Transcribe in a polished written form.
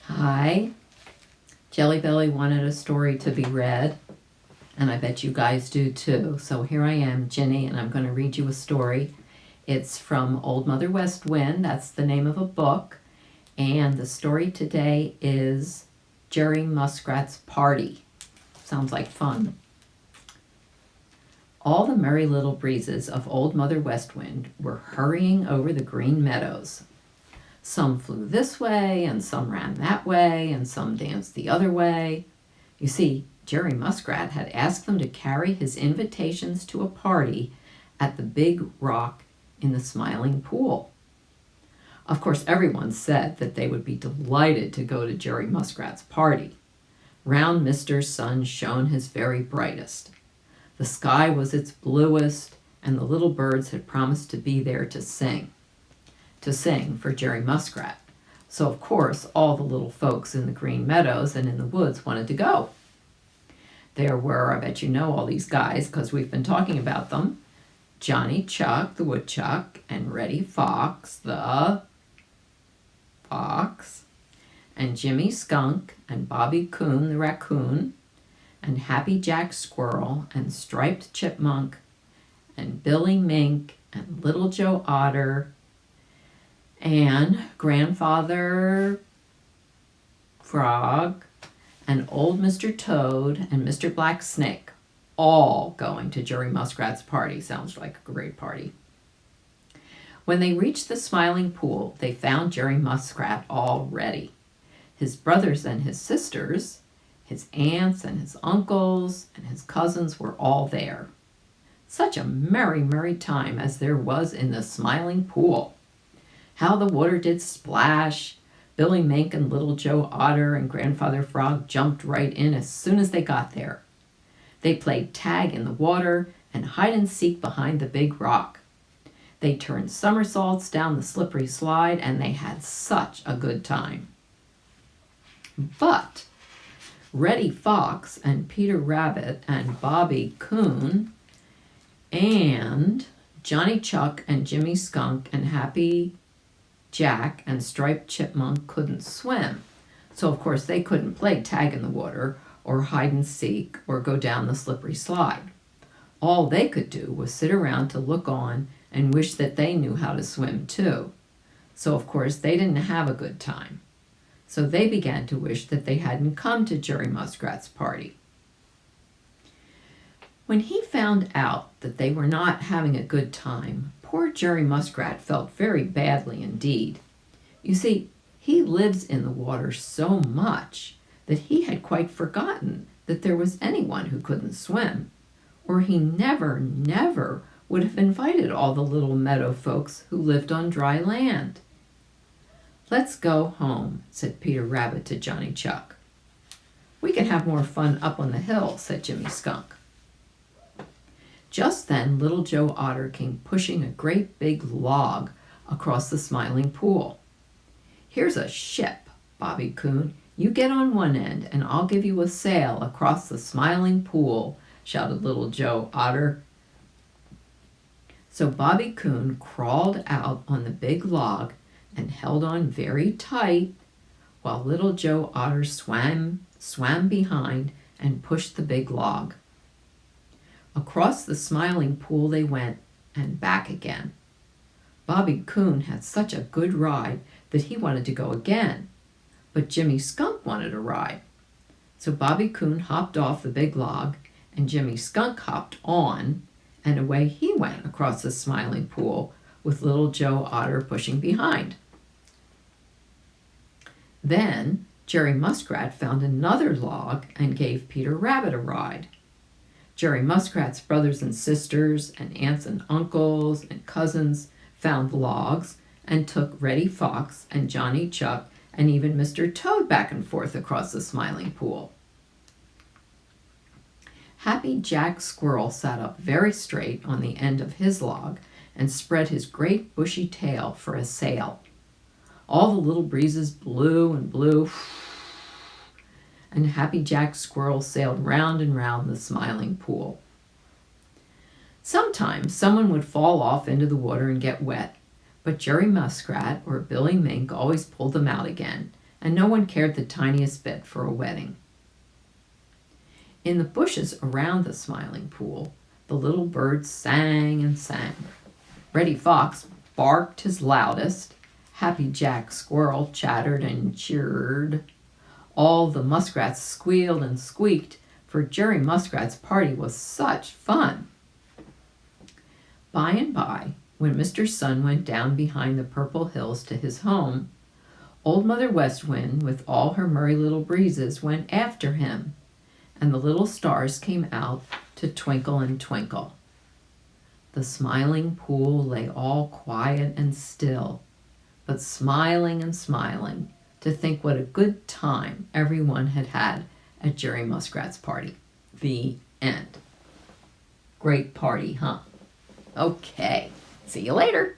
Hi. Jelly Belly wanted a story to be read, and I bet you guys do too. So here I am, Ginny, and I'm going to read you a story. It's from Old Mother West Wind. That's the name of a book. And the story today is Jerry Muskrat's Party. Sounds like fun. All the merry little breezes of Old Mother West Wind were hurrying over the green meadows. Some flew this way, and some ran that way, and some danced the other way. You see, Jerry Muskrat had asked them to carry his invitations to a party at the big rock in the Smiling Pool. Of course, everyone said that they would be delighted to go to Jerry Muskrat's party. Round Mr. Sun shone his very brightest. The sky was its bluest, and the little birds had promised to be there to sing for Jerry Muskrat. So, of course, all the little folks in the green meadows and in the woods wanted to go. There were, I bet you know all these guys because we've been talking about them, Johnny Chuck the Woodchuck and Reddy Fox the Fox, and Jimmy Skunk and Bobby Coon the Raccoon, and Happy Jack Squirrel and Striped Chipmunk and Billy Mink and Little Joe Otter and Grandfather Frog and Old Mr. Toad and Mr. Black Snake, all going to Jerry Muskrat's party. Sounds like a great party. When they reached the Smiling Pool, they found Jerry Muskrat all ready. His brothers and his sisters, his aunts and his uncles and his cousins were all there. Such a merry, merry time as there was in the Smiling Pool. How the water did splash! Billy Mink and Little Joe Otter and Grandfather Frog jumped right in as soon as they got there. They played tag in the water and hide and seek behind the big rock. They turned somersaults down the slippery slide, and they had such a good time. But Reddy Fox and Peter Rabbit and Bobby Coon and Johnny Chuck and Jimmy Skunk and Happy Jack and Striped Chipmunk couldn't swim, so of course they couldn't play tag in the water or hide and seek or go down the slippery slide. All they could do was sit around to look on and wish that they knew how to swim too. So of course they didn't have a good time. So they began to wish that they hadn't come to Jerry Muskrat's party. When he found out that they were not having a good time, poor Jerry Muskrat felt very badly indeed. You see, he lives in the water so much that he had quite forgotten that there was anyone who couldn't swim, or he never, never would have invited all the little meadow folks who lived on dry land. "Let's go home," said Peter Rabbit to Johnny Chuck. "We can have more fun up on the hill," said Jimmy Skunk. Just then Little Joe Otter came pushing a great big log across the Smiling Pool. "Here's a ship, Bobby Coon. You get on one end, and I'll give you a sail across the Smiling Pool," shouted Little Joe Otter. So Bobby Coon crawled out on the big log and held on very tight, while Little Joe Otter swam behind and pushed the big log. Across the Smiling Pool they went, and back again. Bobby Coon had such a good ride that he wanted to go again, but Jimmy Skunk wanted a ride. So Bobby Coon hopped off the big log, and Jimmy Skunk hopped on, and away he went across the Smiling Pool with Little Joe Otter pushing behind. Then Jerry Muskrat found another log and gave Peter Rabbit a ride. Jerry Muskrat's brothers and sisters and aunts and uncles and cousins found logs and took Reddy Fox and Johnny Chuck and even Mr. Toad back and forth across the Smiling Pool. Happy Jack Squirrel sat up very straight on the end of his log and spread his great bushy tail for a sail. All the little breezes blew and blew, and Happy Jack Squirrel sailed round and round the Smiling Pool. Sometimes someone would fall off into the water and get wet, but Jerry Muskrat or Billy Mink always pulled them out again, and no one cared the tiniest bit for a wedding. In the bushes around the Smiling Pool, the little birds sang and sang. Reddy Fox barked his loudest. Happy Jack Squirrel chattered and cheered. All the muskrats squealed and squeaked, for Jerry Muskrat's party was such fun. By and by, when Mr. Sun went down behind the purple hills to his home, Old Mother West Wind, with all her merry little breezes, went after him, and the little stars came out to twinkle and twinkle. The Smiling Pool lay all quiet and still, but smiling and smiling to think what a good time everyone had had at Jerry Muskrat's party. The end. Great party, huh? Okay, see you later.